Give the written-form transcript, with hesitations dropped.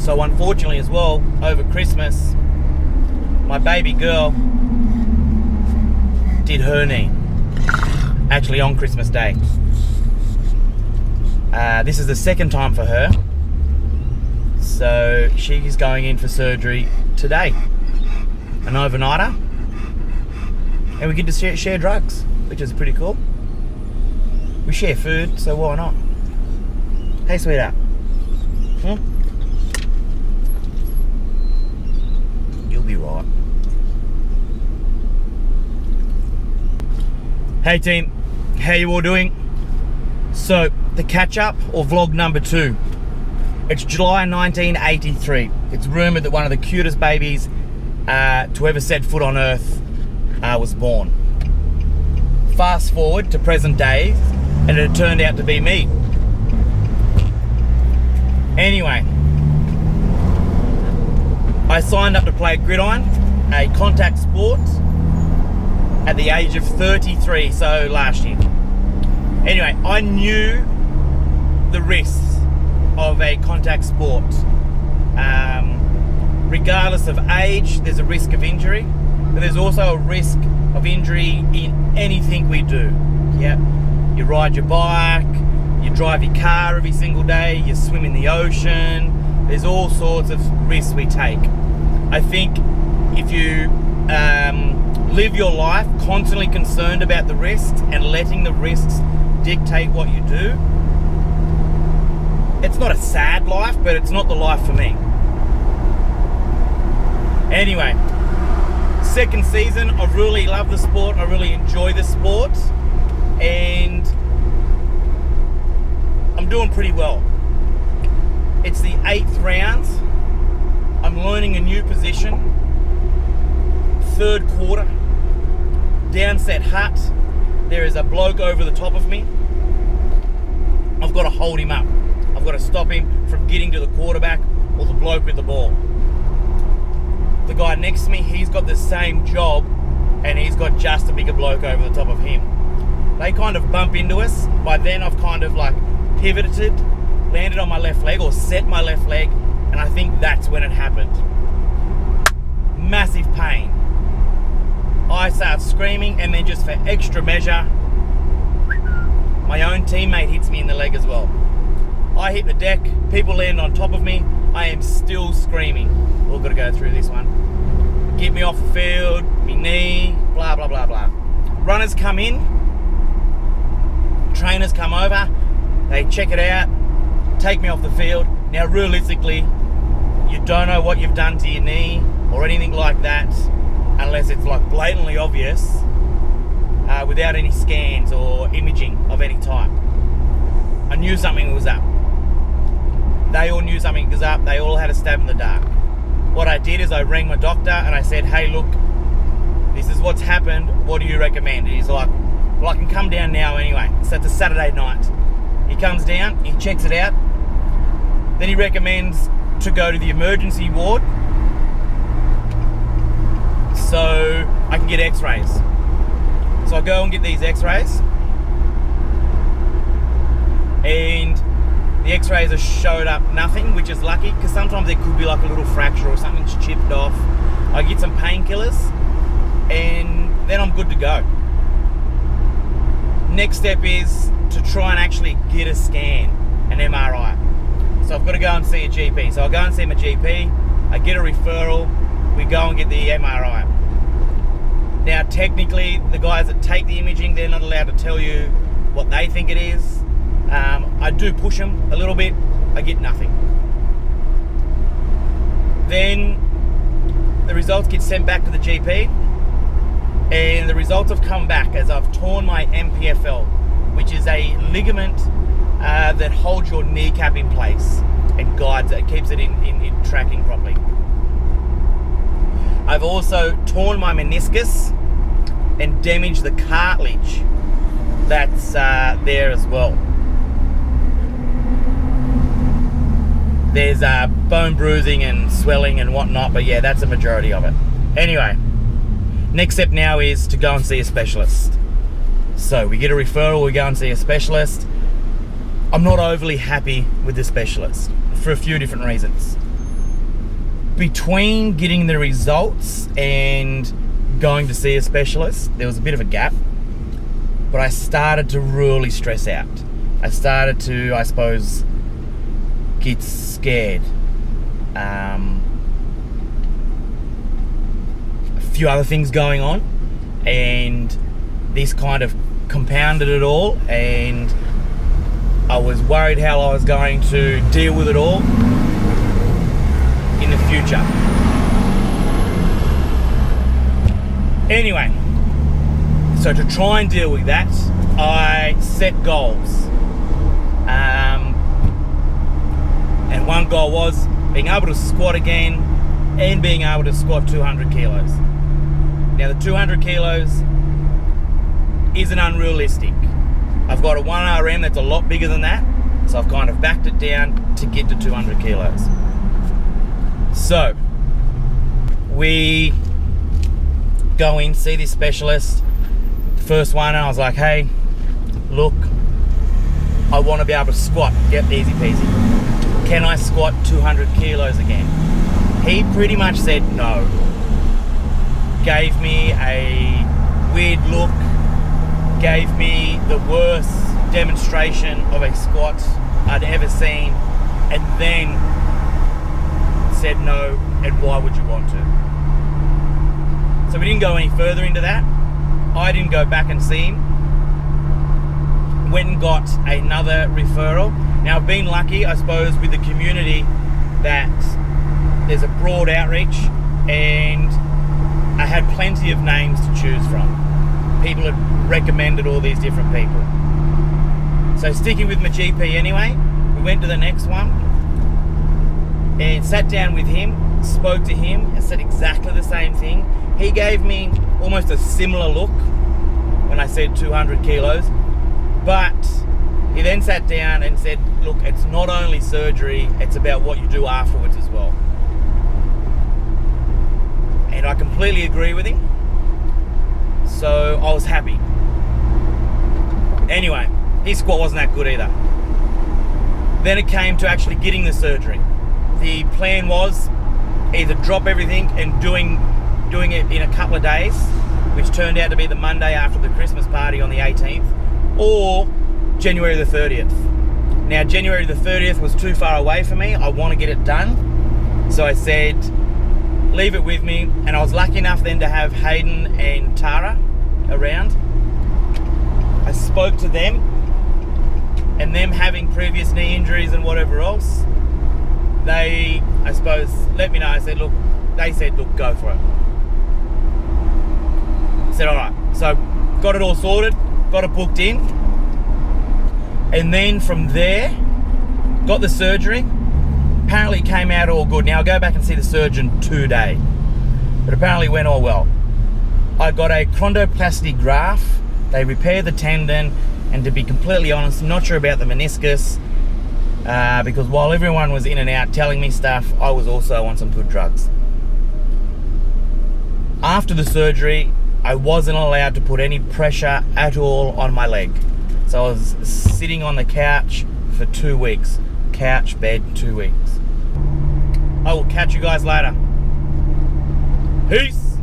So unfortunately as well, over Christmas, my baby girl did her knee. Actually on Christmas Day. This is the second time for her. So she's going in for surgery today. An overnighter. And we get to share drugs, which is pretty cool. We share food, so why not? Hey, sweetheart. You'll be right. Hey team, how you all doing? So, the catch-up, or vlog number 2. It's July 1983. It's rumoured that one of the cutest babies to ever set foot on Earth was born. Fast forward to present days, and it turned out to be me. Anyway, I signed up to play gridiron, a contact sport, at the age of 33, so last year. Anyway, I knew the risks of a contact sport. Regardless of age, there's a risk of injury, but there's also a risk of injury in anything we do. Yep. You ride your bike, you drive your car every single day, you swim in the ocean. There's all sorts of risks we take. I think if you live your life constantly concerned about the risks and letting the risks dictate what you do, it's not a sad life, but it's not the life for me. Anyway, second season, I really love the sport, I really enjoy the sport, and I'm doing pretty well. It's the 8th round, I'm learning a new position, 3rd quarter, downset hut, there is a bloke over the top of me, I've got to hold him up, I've got to stop him from getting to the quarterback or the bloke with the ball. The guy next to me, he's got the same job and he's got just a bigger bloke over the top of him. They kind of bump into us. By then I've kind of like pivoted, landed on my left leg or set my left leg, and I think that's when it happened. Massive pain. I start screaming, and then just for extra measure, my own teammate hits me in the leg as well. I hit the deck, people land on top of me, I am still screaming. We've got to go through this one. Get me off the field, me knee, blah, blah, blah, blah. Runners come in, trainers come over, they check it out, take me off the field. Now, realistically, you don't know what you've done to your knee or anything like that unless it's like blatantly obvious without any scans or imaging of any type. I knew something was up. They all knew something was up. They all had a stab in the dark. What I did is I rang my doctor and I said, hey, look, this is what's happened. What do you recommend? And he's like, well, I can come down now anyway. So it's a Saturday night. He comes down, he checks it out. Then he recommends to go to the emergency ward so I can get x-rays. So I go and get these x-rays. And the x-rays have showed up nothing, which is lucky, because sometimes there could be like a little fracture or something's chipped off. I get some painkillers, and then I'm good to go. Next step is to try and actually get a scan, an MRI. So I've got to go and see a GP. So I go and see my GP, I get a referral, we go and get the MRI. Now technically, the guys that take the imaging, they're not allowed to tell you what they think it is. I do push them a little bit, I get nothing. Then the results get sent back to the GP, and the results have come back as I've torn my MPFL, which is a ligament that holds your kneecap in place and guides it, keeps it in tracking properly. I've also torn my meniscus and damaged the cartilage that's there as well. There's bone bruising and swelling and whatnot, but yeah, that's a majority of it. Anyway, next step now is to go and see a specialist. So we get a referral, we go and see a specialist. I'm not overly happy with the specialist for a few different reasons. between getting the results and going to see a specialist, there was a bit of a gap, but I started to really stress out. I started to, I suppose, get scared. A few other things going on, and this kind of compounded it all, and I was worried how I was going to deal with it all in the future. Anyway, so to try and deal with that, I set goals. And one goal was being able to squat again and being able to squat 200 kilos. Now the 200 kilos isn't unrealistic. I've got a 1RM that's a lot bigger than that, so I've kind of backed it down to get to 200 kilos. So we go in, see this specialist. First one, and I was like, hey, look, I want to be able to squat. Yep, easy peasy. Can I squat 200 kilos again? He pretty much said no. Gave me a weird look, gave me the worst demonstration of a squat I'd ever seen, and then said no, and why would you want to? So we didn't go any further into that. I didn't go back and see him. Went and got another referral. Now I've been lucky, I suppose, with the community that there's a broad outreach, and I had plenty of names to choose from. People had recommended all these different people. So sticking with my GP anyway, we went to the next one and sat down with him, spoke to him, and said exactly the same thing. He gave me almost a similar look when I said 200 kilos, but he then sat down and said, look, it's not only surgery, it's about what you do afterwards as well. And I completely agree with him, so I was happy. Anyway, his squat wasn't that good either. Then it came to actually getting the surgery. The plan was either drop everything and doing it in a couple of days, which turned out to be the Monday after the Christmas party on the 18th, or January the 30th. Now January the 30th was too far away for me. I want to get it done. So I said, leave it with me. And I was lucky enough then to have Hayden and Tara around. I spoke to them, and them having previous knee injuries and whatever else, they, I suppose, let me know. I said, look, they said, look, go for it. I said, all right. So got it all sorted, got it booked in. And then from there, got the surgery. Apparently it came out all good. Now I'll go back and see the surgeon today, but apparently it went all well. I got a chondroplasty graft. They repaired the tendon, and to be completely honest, not sure about the meniscus, because while everyone was in and out telling me stuff, I was also on some good drugs. After the surgery, I wasn't allowed to put any pressure at all on my leg. So I was sitting on the couch for 2 weeks. Couch, bed, 2 weeks. I will catch you guys later. Peace.